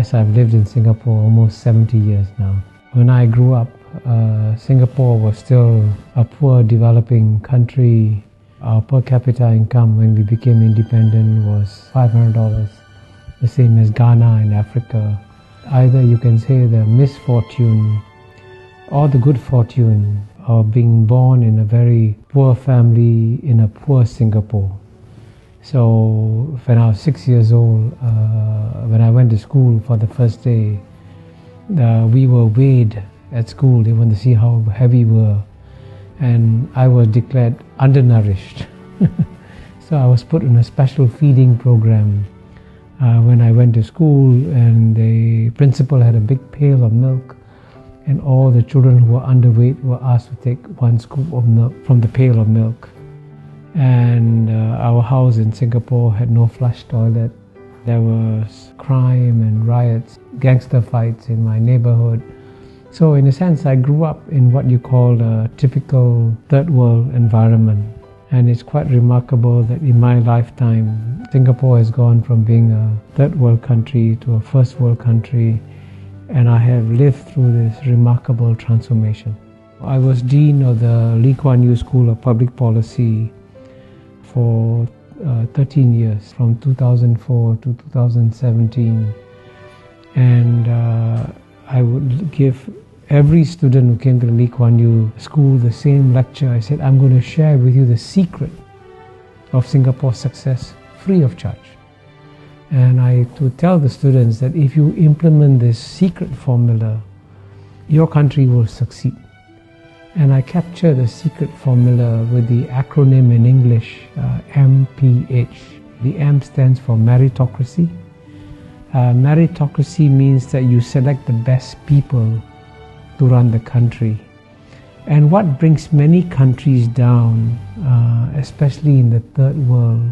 Yes, I've lived in Singapore almost 70 years now. When I grew up, Singapore was still a poor developing country. Our per capita income when we became independent was $500, the same as Ghana in Africa. Either you can say the misfortune or the good fortune of being born in a very poor family in a poor Singapore. So when I was 6 years old, when I went to school for the first day, we were weighed at school. They wanted to see how heavy we were. And I was declared undernourished. So I was put in a special feeding program when I went to school, and the principal had a big pail of milk, and all the children who were underweight were asked to take one scoop of milk from the pail of milk. And our house in Singapore had no flush toilet. There was crime and riots, gangster fights in my neighborhood. So in a sense, I grew up in what you call a typical third world environment. And it's quite remarkable that in my lifetime, Singapore has gone from being a third world country to a first world country. And I have lived through this remarkable transformation. I was Dean of the Lee Kuan Yew School of Public Policy for 13 years, from 2004 to 2017. And I would give every student who came to the Lee Kuan Yew School the same lecture. I said, I'm going to share with you the secret of Singapore's success free of charge. And I to tell the students that if you implement this secret formula, your country will succeed. And I capture the secret formula with the acronym in English, MPH. The M stands for meritocracy. Meritocracy means that you select the best people to run the country. And what brings many countries down, especially in the third world,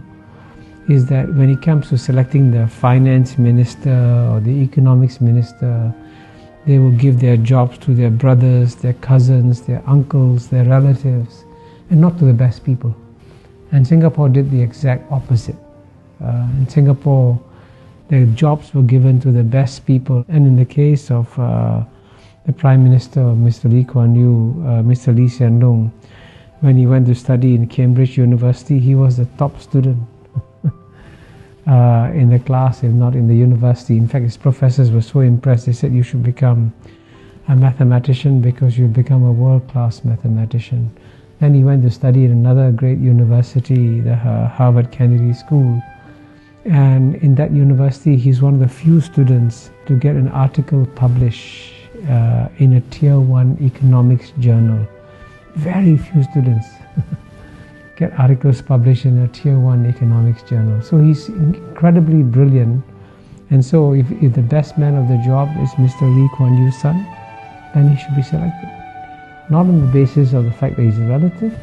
is that when it comes to selecting the finance minister or the economics minister, they will give their jobs to their brothers, their cousins, their uncles, their relatives, and not to the best people. And Singapore did the exact opposite. In Singapore, the jobs were given to the best people. And in the case of the Prime Minister, Mr. Lee Kuan Yew, Mr. Lee Hsien Loong, when he went to study in Cambridge University, he was the top student in the class, if not in the university. In fact, his professors were so impressed, they said, you should become a mathematician because you'll become a world-class mathematician. Then he went to study at another great university, the Harvard Kennedy School. And in that university, he's one of the few students to get an article published in a Tier 1 economics journal. Very few students get articles published in a Tier 1 economics journal. So he's incredibly brilliant. And so if the best man of the job is Mr. Lee Kuan Yew's son, then he should be selected. Not on the basis of the fact that he's a relative,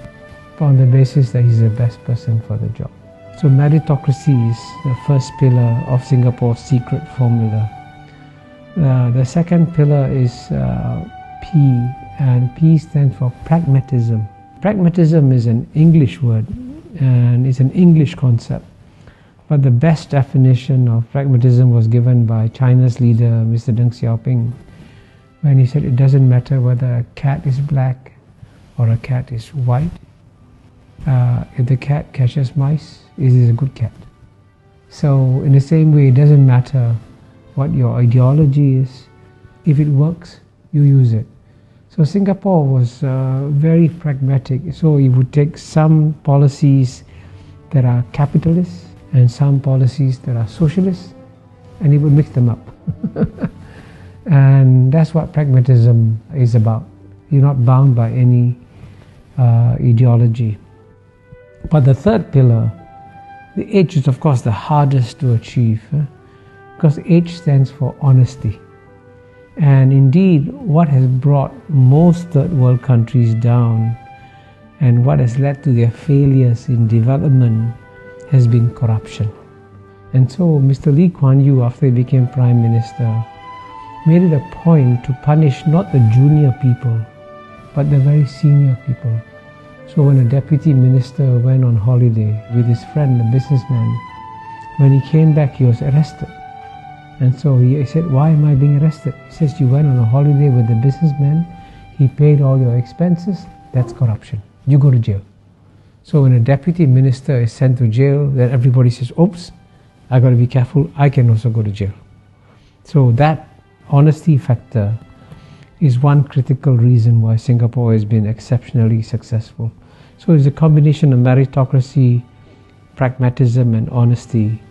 but on the basis that he's the best person for the job. So meritocracy is the first pillar of Singapore's secret formula. The second pillar is P, and P stands for pragmatism. Pragmatism is an English word, and it's an English concept. But the best definition of pragmatism was given by China's leader, Mr. Deng Xiaoping, when he said it doesn't matter whether a cat is black or a cat is white. If the cat catches mice, it is a good cat. So in the same way, it doesn't matter what your ideology is. If it works, you use it. So Singapore was very pragmatic. So it would take some policies that are capitalist and some policies that are socialist, and it would mix them up. And that's what pragmatism is about. You're not bound by any ideology. But the third pillar, the H, is of course the hardest to achieve, because H stands for honesty. And indeed, what has brought most third world countries down and what has led to their failures in development has been corruption. And so Mr. Lee Kuan Yew, after he became Prime Minister, made it a point to punish not the junior people, but the very senior people. So when a deputy minister went on holiday with his friend, a businessman, when he came back, he was arrested. And so he said, why am I being arrested? He says, you went on a holiday with a businessman, he paid all your expenses, that's corruption. You go to jail. So when a deputy minister is sent to jail, then everybody says, oops, I got to be careful, I can also go to jail. So that honesty factor is one critical reason why Singapore has been exceptionally successful. So it's a combination of meritocracy, pragmatism and honesty.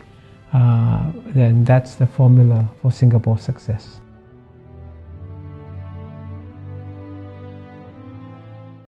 Then that's the formula for Singapore's success.